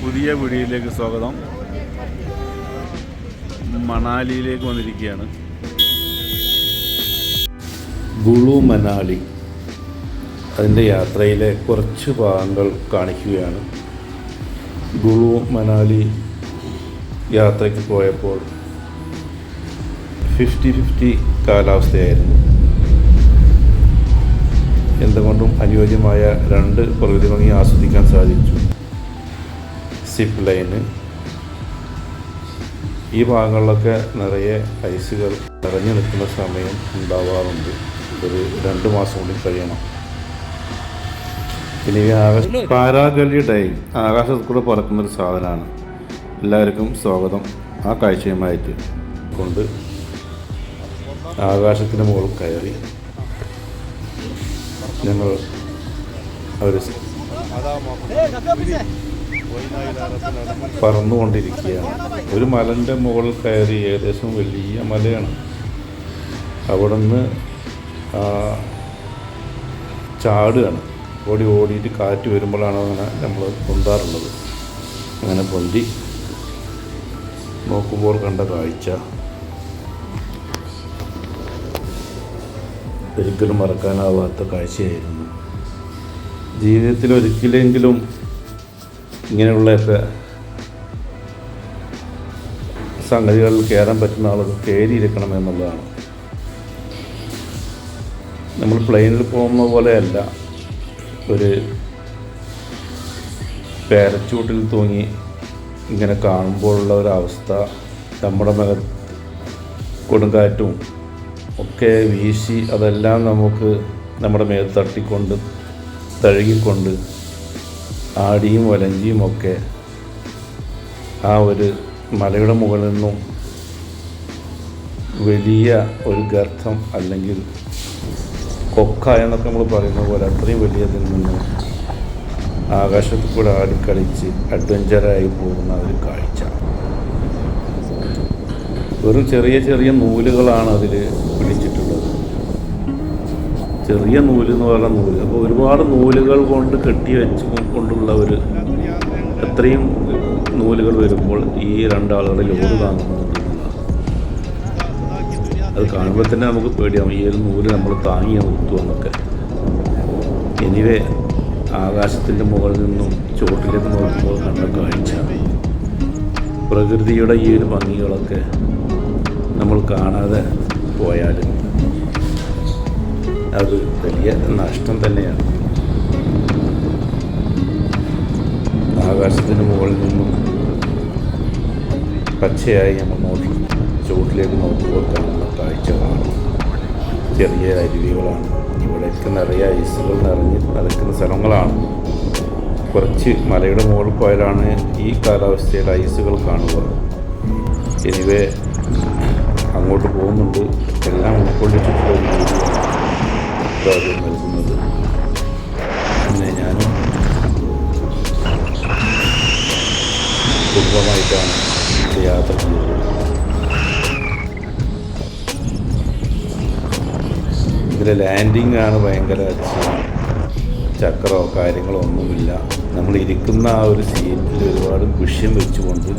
പുതിയ വീഡിയോയിലേക്ക് സ്വാഗതം. മണാലിയിലേക്ക് വന്നിരിക്കുകയാണ്. കുളു മനാലി അതിൻ്റെ യാത്രയിലെ കുറച്ച് ഭാഗങ്ങൾ കാണിക്കുകയാണ്. കുളു മനാലി യാത്രയ്ക്ക് പോയപ്പോൾ 50-50 കാലാവസ്ഥയായിരുന്നു. എന്തുകൊണ്ടും അനുയോജ്യമായ 2 പ്രകൃതി ഭംഗി ആസ്വദിക്കാൻ സാധിച്ചു. സിപ്പ് ലൈന്, ഈ ഭാഗങ്ങളിലൊക്കെ നിറയെ ഐസുകൾ നിറഞ്ഞു നിൽക്കുന്ന സമയം ഉണ്ടാവാറുണ്ട്. ഒരു 2 മാസം കൂടി കഴിയണം. ഇനി പാരാഗ്ലൈഡിംഗ് ആകാശത്ത് കൂടെ പറക്കുന്നൊരു സാധനമാണ്. എല്ലാവർക്കും സ്വാഗതം. ആ കാഴ്ചയുമായിട്ട് കൊണ്ട് ആകാശത്തിന് മുകളിൽ കയറി ഞങ്ങൾ പറന്നുകൊണ്ടിരിക്കുകയാണ്. ഒരു മലൻ്റെ മുകളിൽ കയറി, ഏകദേശം വലിയ മലയാണ്. അവിടെ നിന്ന് ചാടുകയാണ്. ഓടിയിട്ട് കാറ്റ് വരുമ്പോഴാണ് അങ്ങനെ നമ്മൾ പൊന്താറുള്ളത്. അങ്ങനെ പൊന്തി നോക്കുമ്പോൾ കണ്ട കാഴ്ച ഒരിക്കലും മറക്കാനാവാത്ത കാഴ്ചയായിരുന്നു. ജീവിതത്തിൽ ഒരിക്കലെങ്കിലും ഇങ്ങനെയുള്ളൊക്കെ സംഗതികളിൽ കയറാൻ പറ്റുന്ന ആളുകൾ കയറിയിരിക്കണം എന്നുള്ളതാണ്. നമ്മൾ പ്ലെയിനിൽ പോകുന്ന പോലെയല്ല, ഒരു പാരച്യൂട്ടിൽ തൂങ്ങി ഇങ്ങനെ കാണുമ്പോഴുള്ള ഒരവസ്ഥ, നമ്മുടെ കൊടുങ്കാറ്റും ഒക്കെ വീശി അതെല്ലാം നമുക്ക് നമ്മുടെ മേൽ തട്ടിക്കൊണ്ട് തഴുകിക്കൊണ്ട് ആടിയും വലഞ്ചിയും ഒക്കെ ആ ഒരു മലയുടെ മുകളിൽ നിന്നും വലിയ ഒരു ഗർത്തം അല്ലെങ്കിൽ കൊക്ക എന്നൊക്കെ നമ്മൾ പറയുന്ന പോലെ അത്രയും വലിയതിൽ നിന്ന് ആകാശത്തിൽ കൂടെ ആടിക്കളിച്ച് അഡ്വഞ്ചറായി പോകുന്ന ഒരു കാഴ്ച. വെറും ചെറിയ നൂലുകളാണ് അതിൽ പിടിച്ചിട്ടുള്ളത്. ചെറിയ നൂല് എന്ന് പറഞ്ഞ നൂല്. അപ്പോൾ ഒരുപാട് നൂലുകൾ കൊണ്ട് കെട്ടി വെച്ച് കൊണ്ടുള്ള ഒരു എത്രയും നൂലുകൾ വരുമ്പോൾ ഈ 2 ആളുകൾ ലോഡ് താങ്ങുന്നുണ്ട്. അത് കാണുമ്പോൾ തന്നെ നമുക്ക് പേടിയാവും, ഈ ഒരു നൂല് നമ്മൾ താങ്ങി നിർത്തുമെന്നൊക്കെ. എനിവേ, ആകാശത്തിൻ്റെ മുകളിൽ നിന്നും ചോട്ടിലേക്ക് നോക്കുമ്പോൾ കണ്ട കാഴ്ച, പ്രകൃതിയുടെ ഈ ഒരു ഭംഗികളൊക്കെ നമ്മൾ കാണാതെ പോയാൽ അത് വലിയ നഷ്ടം തന്നെയാണ്. ആകാശത്തിന് മുകളിൽ നിന്നും പച്ചയായി നമ്മൾ നോക്കി ചുവട്ടിലേക്ക് നോക്കുമ്പോൾ കാണുന്ന കാഴ്ചകളാണ്. ചെറിയ അരുവികളാണ്. ഇവിടെയൊക്കെ നിറയെ ഐസുകൾ നിറഞ്ഞ് നടക്കുന്ന സ്ഥലങ്ങളാണ്. കുറച്ച് മലയുടെ മുകളിൽ പോയാലാണ് ഈ കാലാവസ്ഥയിൽ ഐസുകൾ കാണുക. എനിവേ, അങ്ങോട്ട് പോകുന്നുണ്ട്. എല്ലാം ഉൾക്കൊള്ളിച്ചിട്ടുള്ള ഒരു രീതിയാണ് നൽകുന്നത്. പിന്നെ ഞാനും കുടുംബമായിട്ടാണ് യാത്ര ചെയ്തത്. ഇതിലെ ലാൻഡിങ് ആണ് ഭയങ്കര ചക്രമോ കാര്യങ്ങളോ ഒന്നുമില്ല. നമ്മൾ ഇരിക്കുന്ന ആ ഒരു സീറ്റിൽ ഒരുപാട് കുഷ്യൻ വെച്ചുകൊണ്ട്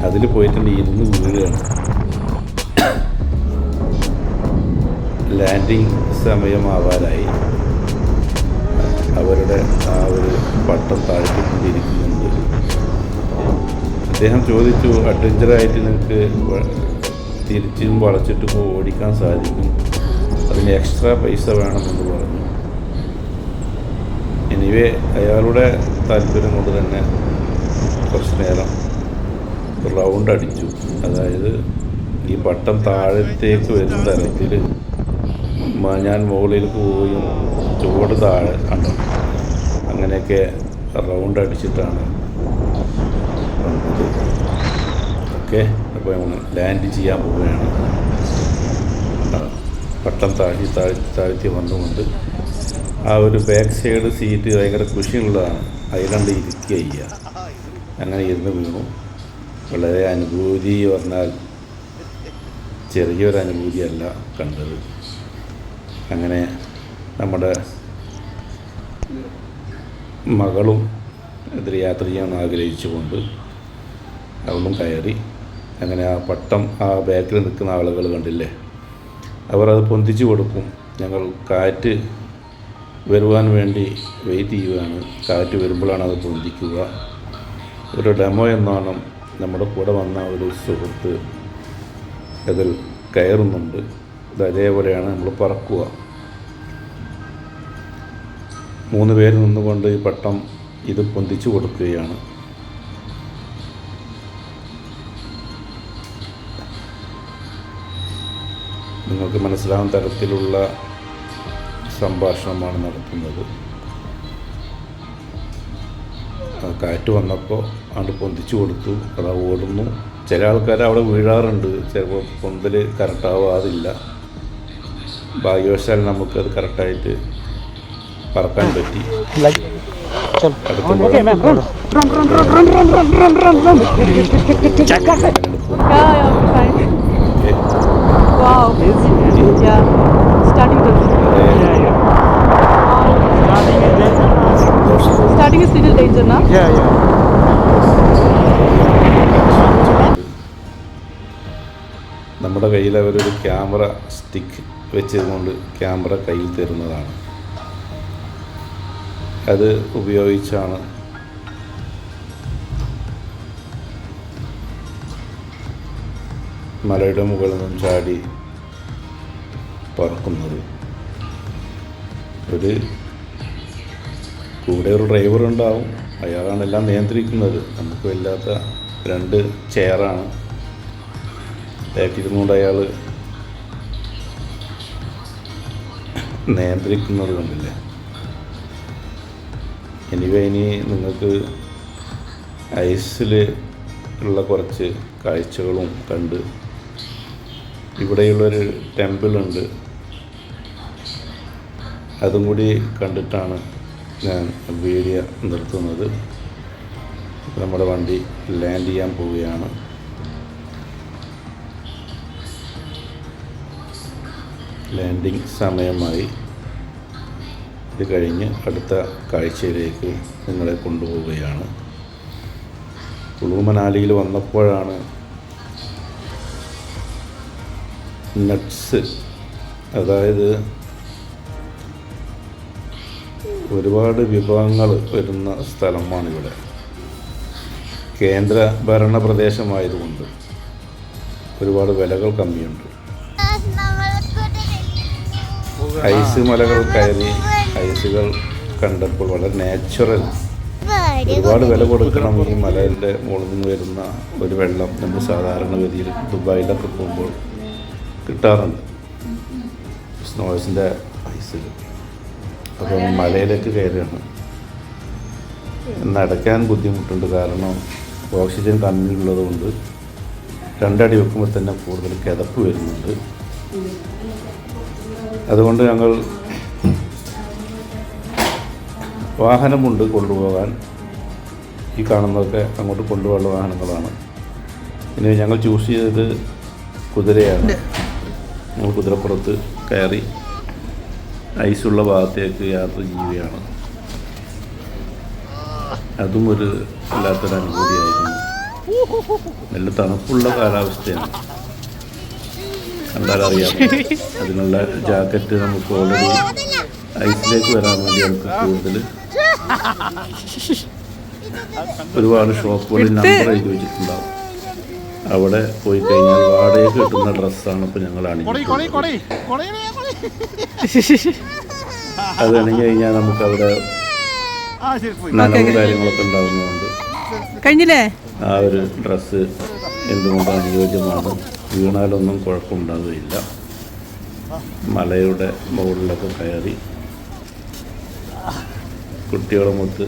അതിൽ പോയിട്ടുണ്ട് ഇരുന്ന് വീഴുകയാണ്. ലാൻഡിങ് സമയമാവാനായി. അവരുടെ ആ ഒരു പട്ടം താഴ്ത്തിക്കൊണ്ടിരിക്കുന്നുണ്ട്. അദ്ദേഹം ചോദിച്ചു, അഡ്വഞ്ചറായിട്ട് നിങ്ങൾക്ക് തിരിച്ചും വളച്ചിട്ടും ഓടിക്കാൻ സാധിക്കും, അതിന് എക്സ്ട്രാ പൈസ വേണമെന്ന് പറഞ്ഞു. എനിവേ, അയാളുടെ താല്പര്യം കൊണ്ട് തന്നെ കുറച്ച് നേരം റൗണ്ട് അടിച്ചു. അതായത് ഈ പട്ടം താഴത്തേക്ക് വരുന്ന തരത്തിൽ ഞാൻ മുകളിലേക്ക് പോവുകയും ചുവട് താഴെ കണ്ടു. അങ്ങനെയൊക്കെ റൗണ്ട് അടിച്ചിട്ടാണ് വന്നത്. ഓക്കെ, അപ്പോൾ നമ്മൾ ലാൻഡ് ചെയ്യാൻ പോവുകയാണ്. പട്ടം താഴ്ത്തി വന്നുകൊണ്ട് ആ ഒരു ബാക്ക് സൈഡ് സീറ്റ് ഭയങ്കര കുഷിയുള്ളതാണ്. അതിലണ്ട് ഇരിക്കുക ചെയ്യുക. അങ്ങനെ ഇരുന്ന് വീണു. വളരെ അനുഭൂതി പറഞ്ഞാൽ ചെറിയൊരു അനുഭൂതിയല്ല കണ്ടത്. അങ്ങനെ നമ്മുടെ മകളും ഇതിൽ യാത്ര ചെയ്യാൻ ആഗ്രഹിച്ചുകൊണ്ട് അവിടും കയറി. അങ്ങനെ ആ പട്ടം ആ ബാക്കിൽ നിൽക്കുന്ന ആളുകൾ കണ്ടില്ലേ, അവർ അത് പൊന്തിച്ച് കൊടുക്കും. ഞങ്ങൾ കാറ്റ് വരുവാൻ വേണ്ടി വെയിറ്റ് ചെയ്യുകയാണ്. കാറ്റ് വരുമ്പോഴാണ് അത് പൊന്തിക്കുക. ഒരു ഡെമോ എന്നോണം നമ്മുടെ കൂടെ വന്ന ഒരു സുഹൃത്ത് അതിൽ കയറുന്നുണ്ട്. ഇത് അതേപോലെയാണ് നമ്മൾ പറക്കുക. 3 പേര് നിന്നുകൊണ്ട് ഈ പട്ടം ഇത് പൊന്തിച്ചു കൊടുക്കുകയാണ്. നിങ്ങൾക്ക് മനസ്സിലാവുന്ന തരത്തിലുള്ള സംഭാഷണമാണ് നടത്തുന്നത്. കാറ്റ് വന്നപ്പോൾ അത് പൊന്തിച്ചു കൊടുത്തു. അത് ഓടുന്നു. ചില ആൾക്കാർ അവിടെ വീഴാറുണ്ട്. ചിലപ്പോൾ പൊന്തൽ കറക്റ്റാവാതില്ല. ഭാഗ്യവശാൽ നമുക്കത് കറക്റ്റായിട്ട് പറക്കാൻ പറ്റി. Starting is little danger, na? Yeah. നമ്മുടെ കയ്യിൽ അവരൊരു ക്യാമറ സ്റ്റിക്ക് വെച്ചതുകൊണ്ട് ക്യാമറ കയ്യിൽ തരുന്നതാണ്. അത് ഉപയോഗിച്ചാണ് മലയുടെ മുകളിൽ നിന്നും ചാടി പറക്കുന്നത്. കൂടെ ഒരു ഡ്രൈവർ ഉണ്ടാവും. അയാളാണ് എല്ലാം നിയന്ത്രിക്കുന്നത്. നമുക്ക് വല്ലാത്ത 2 ചെയറാണ്. ബാക്കിരുന്നുകൊണ്ട് അയാൾ നിയന്ത്രിക്കുന്നത് കണ്ടില്ലേ. ഇനി നിങ്ങൾക്ക് ഐസിൽ ഉള്ള കുറച്ച് കാഴ്ചകളും കണ്ട്, ഇവിടെയുള്ളൊരു ടെമ്പിളുണ്ട്, അതും കൂടി കണ്ടിട്ടാണ് ഞാൻ വീഡിയോ നിർത്തുന്നത്. നമ്മുടെ വണ്ടി ലാൻഡ് ചെയ്യാൻ പോവുകയാണ്. ലാൻഡിങ് സമയമായി. ഇത് കഴിഞ്ഞ് അടുത്ത കാഴ്ചയിലേക്ക് നിങ്ങളെ കൊണ്ടുപോവുകയാണ്. കുളു മനാലിയിൽ വന്നപ്പോഴാണ് നട്ട്സ്, അതായത് ഒരുപാട് വിഭവങ്ങൾ വരുന്ന സ്ഥലമാണിവിടെ. കേന്ദ്ര ഭരണ പ്രദേശമായതുകൊണ്ട് ഒരുപാട് വിലകൾ കമ്മിയുണ്ട്. ഐസ് മലകൾ കയറി ഐസുകൾ കണ്ടപ്പോൾ വളരെ നാച്ചുറൽ, ഒരുപാട് വില കൊടുക്കണം ഈ മലയുടെ മുകളിൽ നിന്ന് വരുന്ന ഒരു വെള്ളം നമ്മൾ സാധാരണഗതിയിൽ ദുബായിലൊക്കെ പോകുമ്പോൾ കിട്ടാറുണ്ട്. സ്നോസിൻ്റെ ഐസുകൾ. അപ്പോൾ മലയിലേക്ക് കയറുകയാണ്. നടക്കാൻ ബുദ്ധിമുട്ടുണ്ട്. കാരണം ഓക്സിജൻ കമ്മിയുള്ളത് കൊണ്ട് 2 അടി വെക്കുമ്പോൾ തന്നെ കൂടുതൽ കിതപ്പ് വരുന്നുണ്ട്. അതുകൊണ്ട് ഞങ്ങൾ വാഹനമുണ്ട് കൊണ്ടുപോകാൻ. ഈ കാണുന്നതൊക്കെ അങ്ങോട്ട് കൊണ്ടുപോകാനുള്ള വാഹനങ്ങളാണ്. ഇനി ഞങ്ങൾ ചൂസ് ചെയ്തത് കുതിരയാണ്. ഞങ്ങൾ കുതിരപ്പുറത്ത് കയറി ഐസുള്ള ഭാഗത്തേക്ക് യാത്ര ചെയ്യുകയാണ്. അതും ഒരു വല്ലാത്തൊരു അനുഭൂതിയായിരുന്നു. നല്ല തണുപ്പുള്ള കാലാവസ്ഥയാണ്. കണ്ടാലറിയാം. അതിനുള്ള ജാക്കറ്റ് നമുക്ക് ഓൾറെഡി ഐസിലേക്ക് വരാൻ വേണ്ടി നമുക്ക് കൂടുതൽ ഒരുപാട് ഷോപ്പുകളിൽ നമ്പർ എഴുതി വെച്ചിട്ടുണ്ടാവും. അവിടെ പോയി കഴിഞ്ഞാൽ വാടകയ്ക്ക് കിട്ടുന്ന ഡ്രസ്സാണ് ഇപ്പോൾ ഞങ്ങൾ അണിഞ്ഞിട്ടുള്ളത്. അത് അണിഞ്ഞു കഴിഞ്ഞാൽ നമുക്കവിടെ നനവും കാര്യങ്ങളൊക്കെ ഉണ്ടാകുന്നതുകൊണ്ട് കഴിഞ്ഞില്ലേ ആ ഒരു ഡ്രസ്സ് എന്തുകൊണ്ടും അനുയോജ്യമാണ്. വീണാലൊന്നും കുഴപ്പമുണ്ടാകുകയില്ല. മലയുടെ മുകളിലൊക്കെ കയറി കുട്ടികളുമൊത്ത്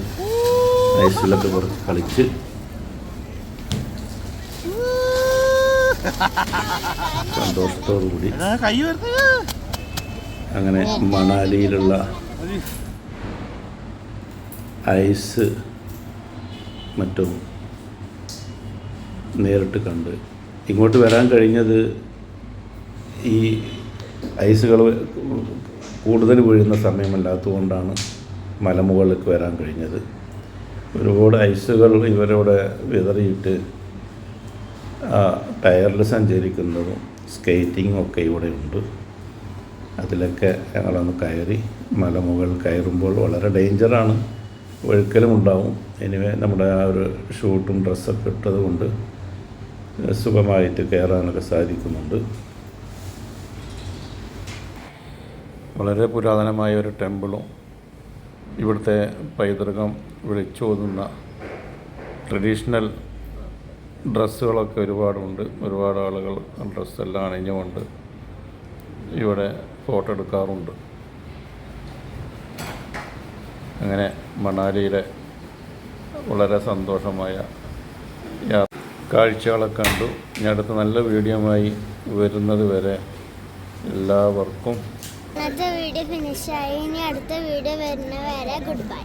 ഐസിലൊക്കെ കുറച്ച് കളിച്ച് സന്തോഷത്തോടു കൂടി അങ്ങനെ മണാലിയിലുള്ള ഐസ് മറ്റും നേരിട്ട് കണ്ട് ഇങ്ങോട്ട് വരാൻ കഴിഞ്ഞത് ഈ ഐസുകൾ കൂടുതൽ വീഴുന്ന സമയമല്ലാത്തതുകൊണ്ടാണ് മലമുകളിലേക്ക് വരാൻ കഴിഞ്ഞത്. ഒരുപാട് ഐസുകൾ ഇവരിവിടെ വിതറിയിട്ട് ടയറിൽ സഞ്ചരിക്കുന്നതും സ്കേറ്റിങ്ങും ഒക്കെ ഇവിടെ ഉണ്ട്. അതിലൊക്കെ ഞങ്ങളൊന്ന് കയറി. മലമുകൾ കയറുമ്പോൾ വളരെ ഡേഞ്ചറാണ്, ഒഴുക്കലും ഉണ്ടാവും. എനിവേ നമ്മുടെ ആ ഒരു ഷൂട്ടും ഡ്രസ്സൊക്കെ ഇട്ടത് കൊണ്ട് സുഖമായിട്ട് കയറാനൊക്കെ സാധിക്കുന്നുണ്ട്. വളരെ പുരാതനമായ ഒരു ടെമ്പിളും ഇവിടുത്തെ പൈതൃകം വിളിച്ചോതുന്ന ട്രഡീഷണൽ ഡ്രസ്സുകളൊക്കെ ഒരുപാടുണ്ട്. ഒരുപാട് ആളുകൾ ഡ്രസ്സെല്ലാം അണിഞ്ഞുകൊണ്ട് ഇവിടെ ഫോട്ടോ എടുക്കാറുണ്ട്. അങ്ങനെ മണാലിയിലെ വളരെ സന്തോഷമായ കാഴ്ചകളൊക്കെ കണ്ടു. ഇനി അടുത്ത നല്ല വീഡിയോയുമായി വരുന്നത് വരെ എല്ലാവർക്കും ഇന്നത്തെ വീഡിയോ ഫിനിഷായി. ഇനി അടുത്ത വീഡിയോ വരുന്നവരെ ഗുഡ് ബൈ.